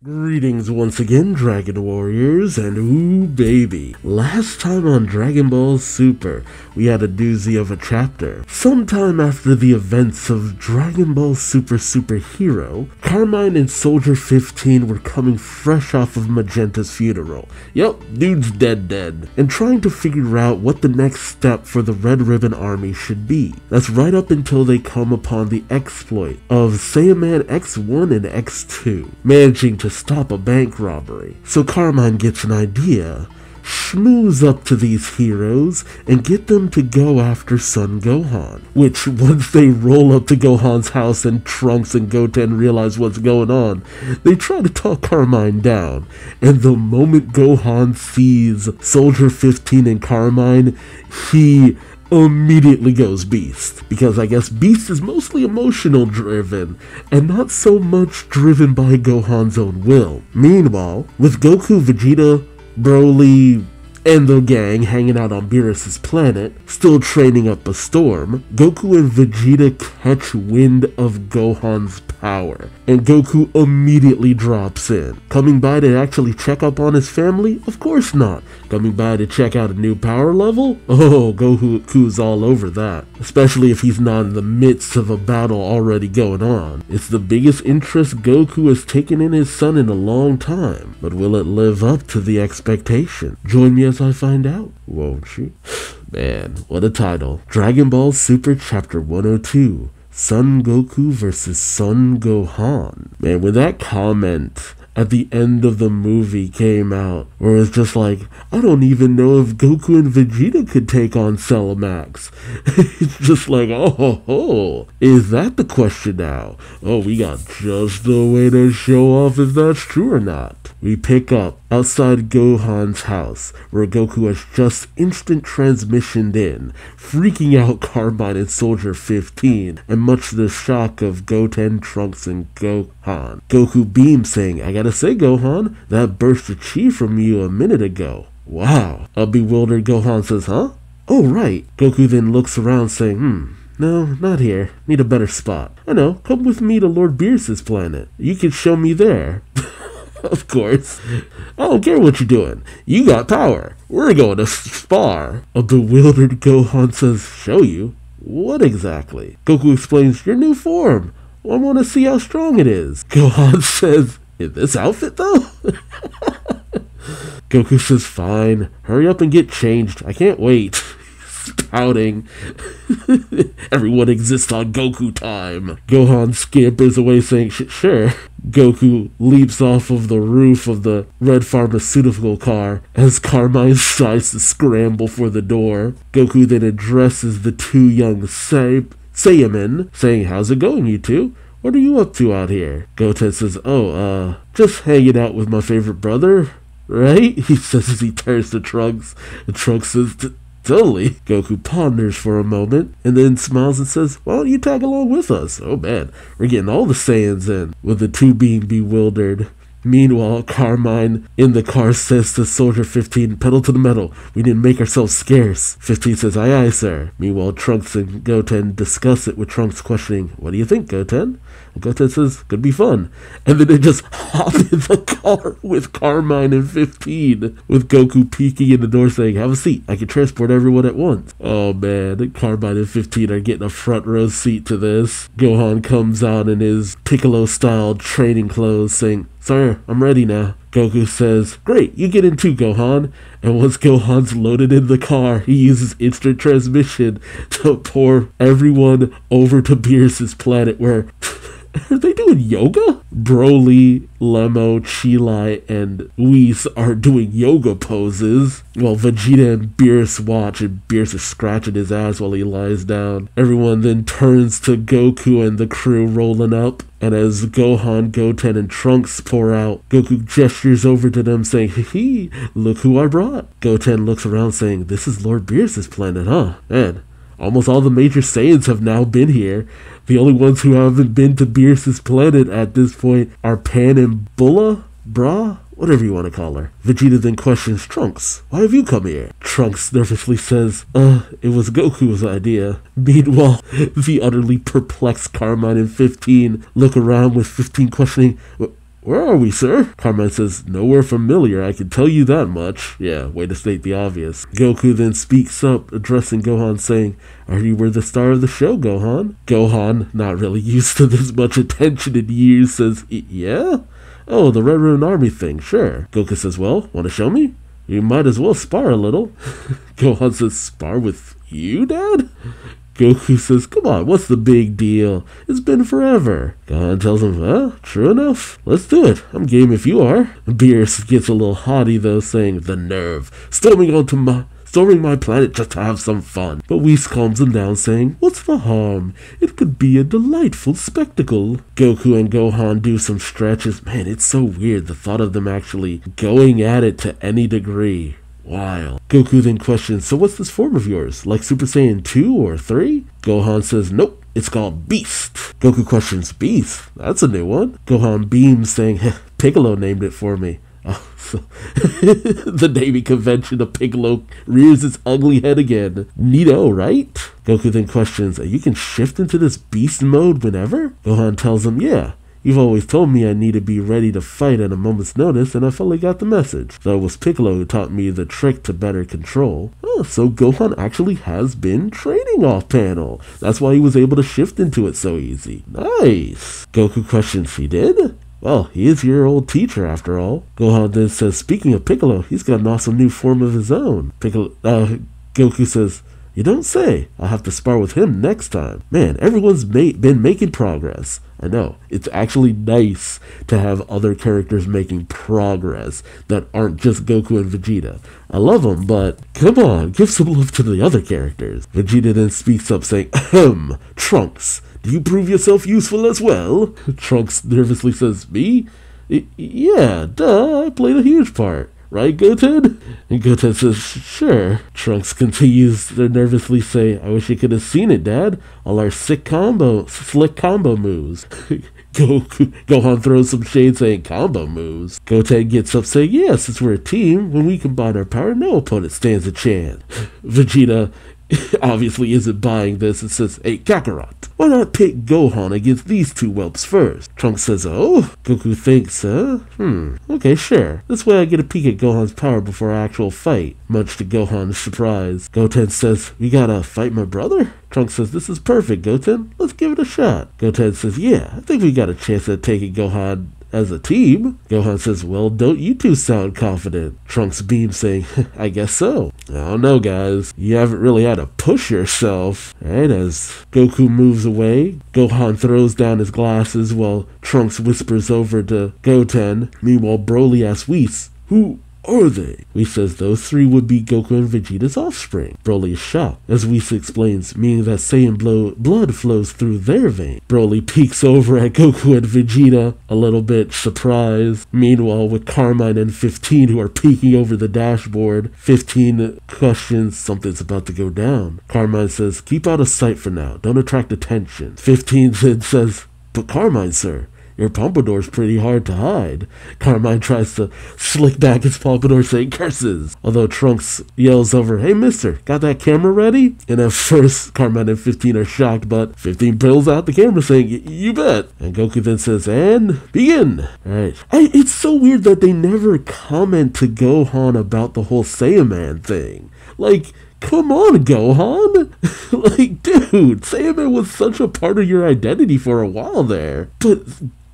Greetings once again, Dragon Warriors, and ooh baby. Last time on Dragon Ball Super, we had a doozy of a chapter. Sometime after the events of Dragon Ball Super Hero, Carmine and Soldier 15 were coming fresh off of Magenta's funeral. Yup, dude's dead, and trying to figure out what the next step for the Red Ribbon Army should be. That's right up until they come upon the exploit of Saiyaman X1 and X2, managing to stop a bank robbery. So Carmine gets an idea. Schmooze up to these heroes and get them to go after Son Gohan. Which, once they roll up to Gohan's house and Trunks and Goten realize what's going on, they try to talk Carmine down. And the moment Gohan sees Soldier 15 and Carmine, he immediately goes Beast, because I guess Beast is mostly emotional driven and not so much driven by Gohan's own will. Meanwhile, with Goku, Vegeta, Broly, and the gang hanging out on Beerus' planet, still training up a storm, Goku and Vegeta catch wind of Gohan's power, and Goku immediately drops in. Coming by to actually check up on his family? Of course not. Coming by to check out a new power level? Oh, Goku's all over that, especially if he's not in the midst of a battle already going on. It's the biggest interest Goku has taken in his son in a long time, but will it live up to the expectation? Join me as I find out, won't you? Man, what a title. Dragon Ball Super Chapter 102. Son Goku versus Son Gohan. Man, when that comment at the end of the movie came out, where it's just like, I don't even know if Goku and Vegeta could take on Cell Max. It's just like, oh, is that the question now? Oh, we got just the way to show off if that's true or not. We pick up outside Gohan's house, where Goku has just instant transmissioned in, freaking out Carmine and Soldier 15, and much to the shock of Goten, Trunks, and Gohan. Goku beams saying, I gotta say Gohan, that burst of chi from you a minute ago. Wow. A bewildered Gohan says, huh? Oh right. Goku then looks around saying, no, not here. Need a better spot. I know, come with me to Lord Beerus' planet. You can show me there. Of course. I don't care what you're doing. You got power. We're going to spar. A bewildered Gohan says, show you? What exactly? Goku explains, your new form. I want to see how strong it is. Gohan says, in this outfit though? Goku says, fine. Hurry up and get changed. I can't wait. Pouting. Everyone exists on Goku time. Gohan scampers away saying, sure. Goku leaps off of the roof of the red pharmaceutical car as Carmine tries to scramble for the door. Goku then addresses the two young Saiyamen, saying, how's it going, you two? What are you up to out here? Goten says, just hanging out with my favorite brother, right? He says as he turns to Trunks, and Trunks says, totally. Goku ponders for a moment, and then smiles and says, why don't you tag along with us? Oh man, we're getting all the Saiyans in, with the two being bewildered. Meanwhile, Carmine in the car says to Soldier 15, pedal to the metal, we need to make ourselves scarce. 15 says, aye aye sir. Meanwhile, Trunks and Goten discuss it with Trunks questioning, what do you think, Goten? And Goten says, could be fun. And then they just hop in the car with Carmine and 15, with Goku peeking in the door saying, have a seat, I can transport everyone at once. Oh man, Carmine and 15 are getting a front row seat to this. Gohan comes out in his Piccolo-style training clothes saying, sir, I'm ready now. Goku says, great, you get in too, Gohan. And once Gohan's loaded in the car, he uses instant transmission to pour everyone over to Beerus' planet where... Are they doing yoga? Broly, Lemo, Chilai, and Whis are doing yoga poses, while Vegeta and Beerus watch, and Beerus is scratching his ass while he lies down. Everyone then turns to Goku and the crew rolling up, and as Gohan, Goten, and Trunks pour out, Goku gestures over to them saying, hee, look who I brought. Goten looks around saying, this is Lord Beerus' planet, huh? Man, almost all the major Saiyans have now been here. The only ones who haven't been to Beerus' planet at this point are Pan and Bulla? Bra? Whatever you want to call her. Vegeta then questions Trunks, why have you come here? Trunks nervously says, it was Goku's idea. Meanwhile, the utterly perplexed Carmine and 15 look around with 15 questioning, Where are we, sir? Carmine says, nowhere familiar, I can tell you that much. Yeah, way to state the obvious. Goku then speaks up, addressing Gohan, saying, I heard you were the star of the show, Gohan. Gohan, not really used to this much attention in years, says, yeah? Oh, the Red Ruin Army thing, sure. Goku says, well, want to show me? You might as well spar a little. Gohan says, spar with you, Dad? Goku says, come on, what's the big deal? It's been forever. Gohan tells him, well, true enough. Let's do it. I'm game if you are. Beerus gets a little haughty, though, saying, the nerve. Storming my planet just to have some fun. But Whis calms him down, saying, what's the harm? It could be a delightful spectacle. Goku and Gohan do some stretches. Man, it's so weird, the thought of them actually going at it to any degree. Wild. Goku then questions, so what's this form of yours? Like Super Saiyan 2 or 3? Gohan says, nope, it's called Beast. Goku questions, Beast? That's a new one. Gohan beams, saying, Piccolo named it for me. Oh, so the naming convention of Piccolo rears its ugly head again. Neato, right? Goku then questions, you can shift into this beast mode whenever? Gohan tells him, yeah. You've always told me I need to be ready to fight at a moment's notice, and I finally got the message. So it was Piccolo who taught me the trick to better control. Oh, so Gohan actually has been training off-panel. That's why he was able to shift into it so easy. Nice. Goku questions, he did? Well, he is your old teacher after all. Gohan then says, speaking of Piccolo, he's got an awesome new form of his own. Goku says, you don't say. I'll have to spar with him next time. Man, everyone's been making progress. I know. It's actually nice to have other characters making progress that aren't just Goku and Vegeta. I love them, but come on, give some love to the other characters. Vegeta then speaks up saying, Trunks, do you prove yourself useful as well? Trunks nervously says, me? Yeah, duh, I played a huge part. Right, Goten? And Goten says, sure. Trunks continues to nervously say, I wish you could have seen it, Dad. All our slick combo moves. Gohan throws some shade saying, combo moves. Goten gets up saying, yeah, since we're a team, when we combine our power, no opponent stands a chance. Vegeta obviously isn't buying this and says, hey, Kakarot, why not pick Gohan against these two whelps first? Trunks says, oh? Goku thinks, okay, sure. This way I get a peek at Gohan's power before our actual fight. Much to Gohan's surprise, Goten says, we gotta fight my brother? Trunks says, this is perfect, Goten. Let's give it a shot. Goten says, yeah, I think we got a chance at taking Gohan as a team. Gohan says, well, don't you two sound confident? Trunks beams saying, I guess so. I don't know, guys. You haven't really had to push yourself. Right, as Goku moves away, Gohan throws down his glasses while Trunks whispers over to Goten. Meanwhile, Broly asks Whis, who are they? Whis says those three would be Goku and Vegeta's offspring. Broly is shocked, as Whis explains, meaning that Saiyan blood flows through their veins. Broly peeks over at Goku and Vegeta, a little bit surprised. Meanwhile, with Carmine and 15 who are peeking over the dashboard, 15 questions something's about to go down. Carmine says, keep out of sight for now, don't attract attention. 15 then says, but Carmine, sir, your pompadour's pretty hard to hide. Carmine tries to slick back his pompadour saying curses. Although Trunks yells over, hey mister, got that camera ready? And at first, Carmine and 15 are shocked, but 15 pulls out the camera saying, you bet. And Goku then says, and begin. Alright. It's so weird that they never comment to Gohan about the whole Saiyaman thing. Like, come on, Gohan! Like, dude, Saiyaman was such a part of your identity for a while there. But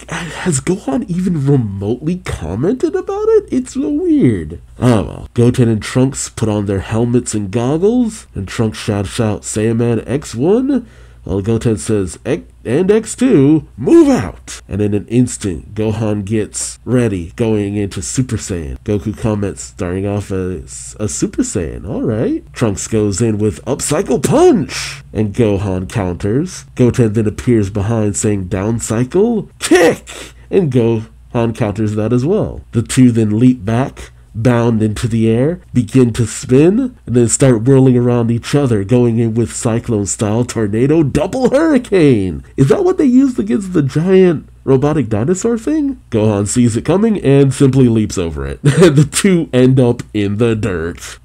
has Gohan even remotely commented about it? It's so weird. Oh well. Goten and Trunks put on their helmets and goggles, and Trunks shouts out, Saiyaman X1? While Goten says, and X2, move out! And in an instant, Gohan gets ready, going into Super Saiyan. Goku comments, starting off as a Super Saiyan, alright. Trunks goes in with Up-Cycle Punch! And Gohan counters. Goten then appears behind saying, Down Cycle, Kick! And Gohan counters that as well. The two then leap back, bound into the air, begin to spin, and then start whirling around each other, going in with Cyclone-style Tornado Double Hurricane! Is that what they used against the giant robotic dinosaur thing? Gohan sees it coming and simply leaps over it. The two end up in the dirt.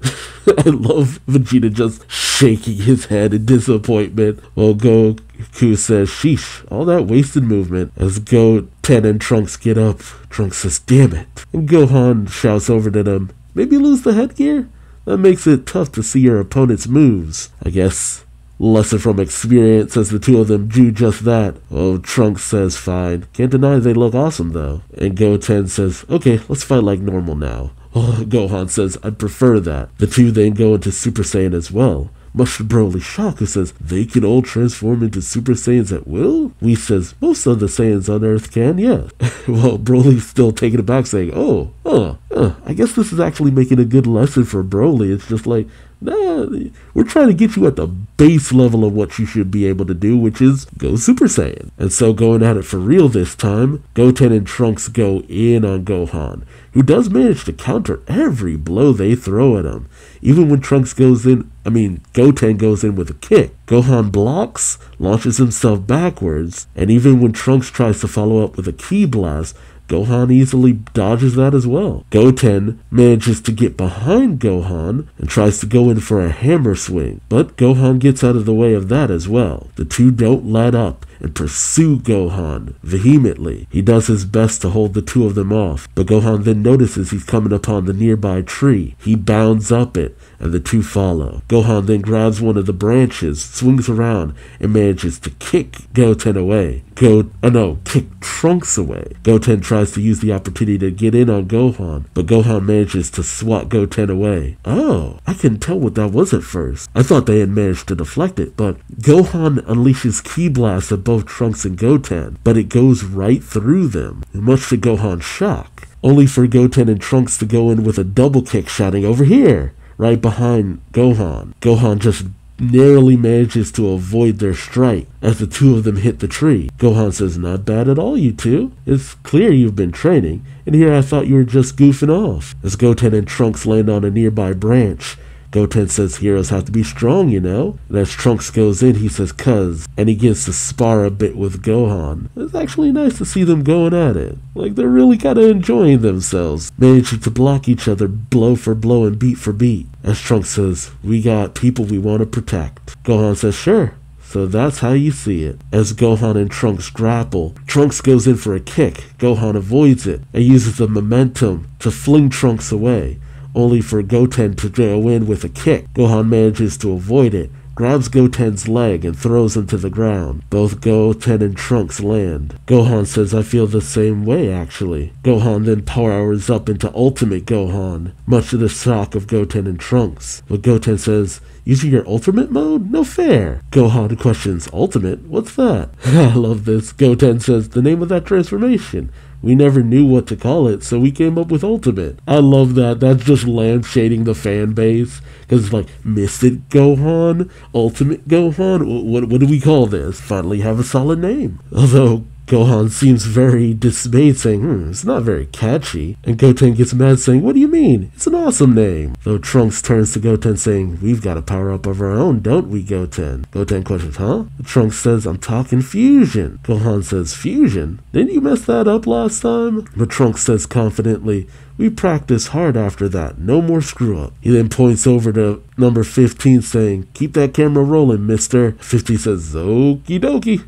I love Vegeta just shaking his head in disappointment while Goku says, sheesh, all that wasted movement. As Goten and Trunks get up, Trunks says, damn it. And Gohan shouts over to them, maybe lose the headgear? That makes it tough to see your opponent's moves. I guess lesson from experience as the two of them do just that. Oh, Trunks says fine. Can't deny they look awesome though. And Goten says, okay, let's fight like normal now. Oh, Gohan says, I'd prefer that. The two then go into Super Saiyan as well. Much to Broly's shock, who says, they can all transform into Super Saiyans at will? Whis says, most of the Saiyans on Earth can, yeah. Well, Broly's still taken aback saying, I guess this is actually making a good lesson for Broly. It's just like, nah, we're trying to get you at the base level of what you should be able to do, which is go Super Saiyan. And so going at it for real this time, Goten and Trunks go in on Gohan, who does manage to counter every blow they throw at him. Even when Goten goes in with a kick, Gohan blocks, launches himself backwards, and even when Trunks tries to follow up with a ki blast, Gohan easily dodges that as well. Goten manages to get behind Gohan and tries to go in for a hammer swing, but Gohan gets out of the way of that as well. The two don't let up and pursue Gohan vehemently. He does his best to hold the two of them off, but Gohan then notices he's coming upon the nearby tree. He bounds up it, and the two follow. Gohan then grabs one of the branches, swings around, and manages to kick Goten away. Kick Trunks away. Goten tries to use the opportunity to get in on Gohan, but Gohan manages to swat Goten away. Oh, I couldn't tell what that was at first. I thought they had managed to deflect it, but Gohan unleashes ki blasts at both Trunks and Goten, but it goes right through them, much to Gohan's shock. Only for Goten and Trunks to go in with a double kick, shouting, over here, right behind Gohan. Gohan just narrowly manages to avoid their strike as the two of them hit the tree. Gohan says, not bad at all, you two. It's clear you've been training, and here I thought you were just goofing off. As Goten and Trunks land on a nearby branch, Goten says heroes have to be strong, you know? And as Trunks goes in, he says, cuz, and he gets to spar a bit with Gohan. It's actually nice to see them going at it. Like they're really kind of enjoying themselves, managing to block each other blow for blow and beat for beat. As Trunks says, we got people we want to protect. Gohan says, sure. So that's how you see it. As Gohan and Trunks grapple, Trunks goes in for a kick. Gohan avoids it and uses the momentum to fling Trunks away, only for Goten to go in with a kick. Gohan manages to avoid it, grabs Goten's leg and throws him to the ground. Both Goten and Trunks land. Gohan says, I feel the same way actually. Gohan then powers up into Ultimate Gohan, much to the shock of Goten and Trunks. But Goten says, using your ultimate mode? No fair. Gohan questions, ultimate? What's that? I love this. Goten says, the name of that transformation. We never knew what to call it, so we came up with Ultimate. I love that. That's just lampshading the fan base. Because it's like, Mystic Gohan? Ultimate Gohan? What do we call this? Finally have a solid name. Although Gohan seems very dismayed, saying, it's not very catchy. And Goten gets mad, saying, what do you mean? It's an awesome name. Though Trunks turns to Goten, saying, we've got a power-up of our own, don't we, Goten? Goten questions, huh? Trunks says, I'm talking fusion. Gohan says, fusion? Didn't you mess that up last time? But Trunks says confidently, we practiced hard after that. No more screw-up. He then points over to number 15, saying, keep that camera rolling, mister. 15 says, okie dokie.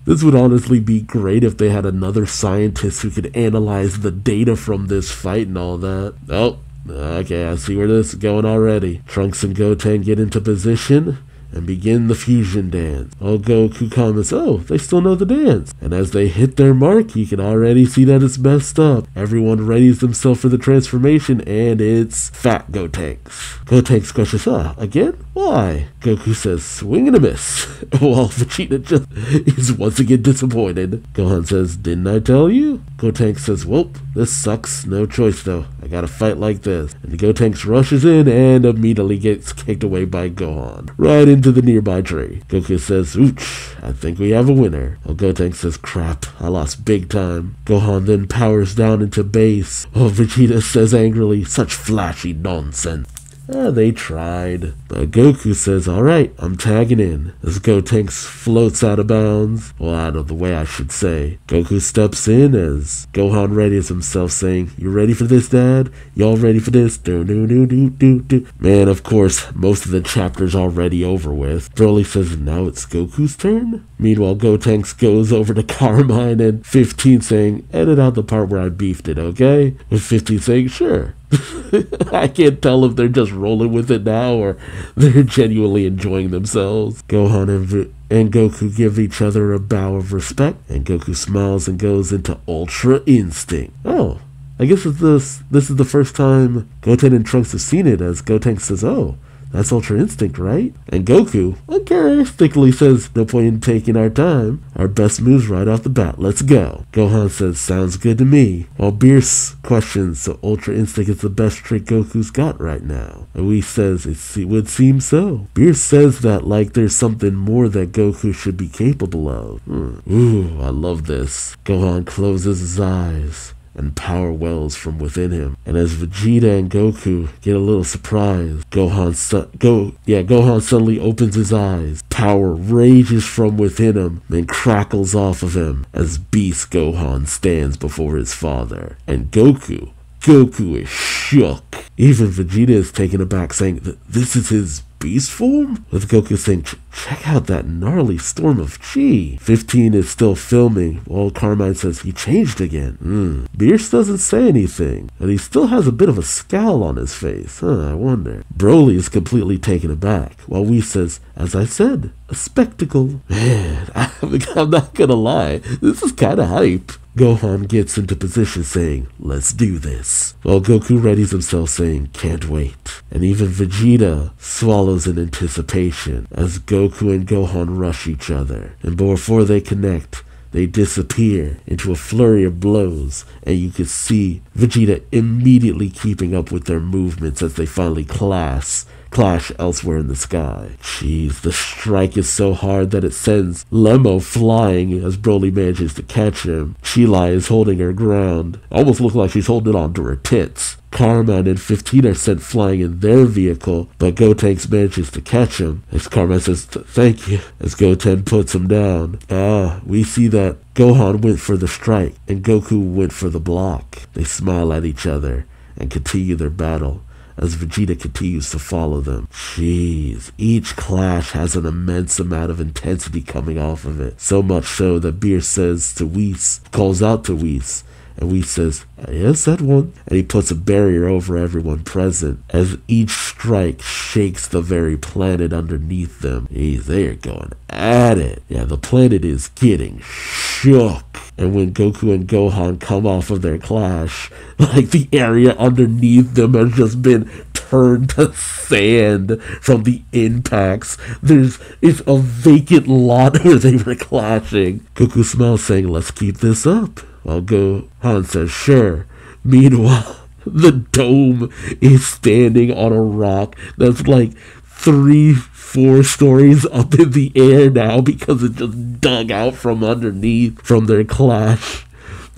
This would honestly be great if they had another scientist who could analyze the data from this fight and all that. Oh, okay, I see where this is going already. Trunks and Goten get into position and begin the fusion dance. Goku comments, oh, they still know the dance. And as they hit their mark, you can already see that it's messed up. Everyone readies themselves for the transformation, and it's Fat Gotenks. Gotenks questions, again? Why? Goku says, swing and a miss. While Vegeta just is once again disappointed. Gohan says, didn't I tell you? Gotenks says, well, this sucks. No choice though. I gotta fight like this. And Gotenks rushes in and immediately gets kicked away by Gohan, right into the nearby tree. Goku says, ooch, I think we have a winner. Gotenks says, crap, I lost big time. Gohan then powers down into base. Vegeta says angrily, such flashy nonsense. They tried. But Goku says, alright, I'm tagging in. As Gotenks floats out of bounds. Well, out of the way, I should say. Goku steps in as Gohan readies himself, saying, you ready for this, Dad? Y'all ready for this? Do. Man, of course, most of the chapter's already over with. Broly says, now it's Goku's turn? Meanwhile, Gotenks goes over to Carmine and 15 saying, edit out the part where I beefed it, okay? With 15 saying, sure. I can't tell if they're just rolling with it now or they're genuinely enjoying themselves. Gohan and Goku give each other a bow of respect, and Goku smiles and goes into Ultra Instinct. Oh, I guess this is the first time Goten and Trunks have seen it, as Gotenks says, oh, that's Ultra Instinct, right? And Goku uncharacteristically says, no point in taking our time. Our best moves right off the bat. Let's go. Gohan says, sounds good to me. While Beerus questions, so Ultra Instinct is the best trick Goku's got right now. And Whis says, it would seem so. Beerus says that like there's something more that Goku should be capable of. Ooh, I love this. Gohan closes his eyes, and power wells from within him. And as Vegeta and Goku get a little surprised, Gohan suddenly opens his eyes. Power rages from within him, then crackles off of him as Beast Gohan stands before his father. And Goku is shook. Even Vegeta is taken aback, saying that this is his beast form? With Goku saying, check out that gnarly storm of chi. 15 is still filming while Carmine says he changed again. Beerus doesn't say anything, and he still has a bit of a scowl on his face. I wonder. Broly is completely taken aback, while Whis says, as I said, a spectacle. Man, I'm not gonna lie, this is kinda hype. Gohan gets into position saying, let's do this. While Goku readies himself saying, can't wait. And even Vegeta swallows in anticipation as Goku and Gohan rush each other. And before they connect, they disappear into a flurry of blows, and you can see Vegeta immediately keeping up with their movements as they finally clash elsewhere in the sky. Jeez, the strike is so hard that it sends Lemmo flying as Broly manages to catch him. Chilai is holding her ground. Almost looks like she's holding on to her tits. Carmine and 15 are sent flying in their vehicle, but Gotenks manages to catch him, as Carmine says, thank you, as Goten puts him down. We see that Gohan went for the strike, and Goku went for the block. They smile at each other, and continue their battle, as Vegeta continues to follow them. Jeez, each clash has an immense amount of intensity coming off of it, so much so that Beerus calls out to Whis, and Whis says, yes, that one. And he puts a barrier over everyone present as each strike shakes the very planet underneath them. They're going at it. Yeah, the planet is getting shook. And when Goku and Gohan come off of their clash, like the area underneath them has just been turned to sand from the impacts. It's a vacant lot where they were clashing. Goku smiles saying, let's keep this up. While Gohan says, sure. Meanwhile, the dome is standing on a rock that's like 3-4 stories up in the air now because it just dug out from underneath from their clash.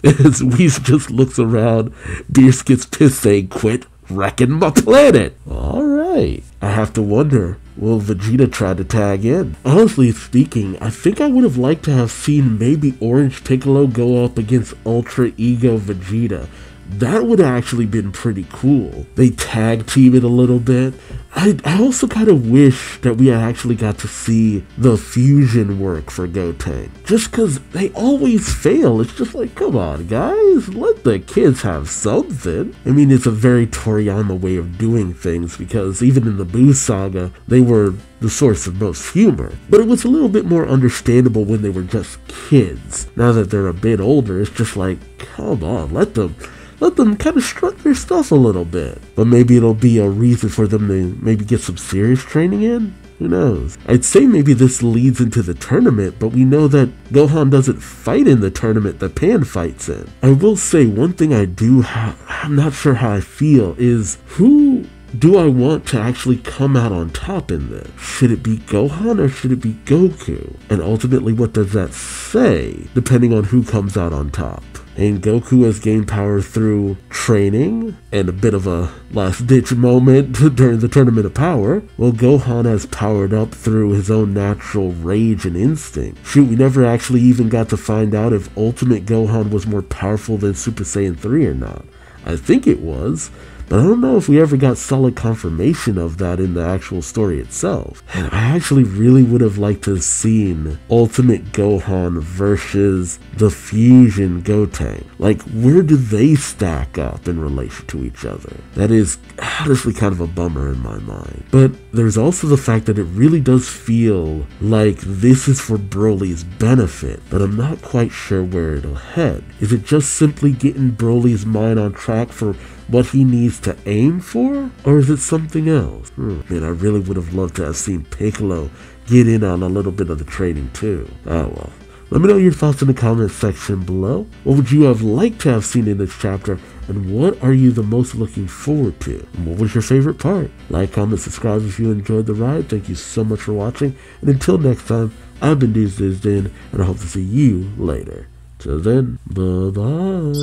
As Whis just looks around, Beerus gets pissed saying, quit wrecking my planet. Alright. I have to wonder, will Vegeta try to tag in? Honestly speaking, I think I would have liked to have seen maybe Orange Piccolo go up against Ultra Ego Vegeta. That would have actually been pretty cool. They tag team it a little bit. I also kind of wish that we had actually got to see the fusion work for Goten. Just because they always fail. It's just like, come on, guys. Let the kids have something. I mean, it's a very Toriyama way of doing things because even in the Buu saga, they were the source of most humor. But it was a little bit more understandable when they were just kids. Now that they're a bit older, it's just like, come on, let them kind of strut their stuff a little bit. But maybe it'll be a reason for them to maybe get some serious training in? Who knows? I'd say maybe this leads into the tournament, but we know that Gohan doesn't fight in the tournament that Pan fights in. I will say one thing I'm not sure how I feel, is who do I want to actually come out on top in this? Should it be Gohan or should it be Goku? And ultimately, what does that say, depending on who comes out on top? and Goku has gained power through training and a bit of a last-ditch moment during the Tournament of Power, while Gohan has powered up through his own natural rage and instinct. Shoot, we never actually even got to find out if Ultimate Gohan was more powerful than Super Saiyan 3 or not. I think it was, but I don't know if we ever got solid confirmation of that in the actual story itself. And I actually really would have liked to have seen Ultimate Gohan versus the Fusion Goten. Like, where do they stack up in relation to each other? That is honestly kind of a bummer in my mind. But there's also the fact that it really does feel like this is for Broly's benefit, but I'm not quite sure where it'll head. Is it just simply getting Broly's mind on track for what he needs to aim for? Or is it something else? Man, I really would have loved to have seen Piccolo get in on a little bit of the training too. Oh well. Let me know your thoughts in the comment section below. What would you have liked to have seen in this chapter? And what are you the most looking forward to? And what was your favorite part? Like, comment, subscribe if you enjoyed the ride. Thank you so much for watching. And until next time, I've been Duuz-Diz-Din, and I hope to see you later. Till then, bye-bye.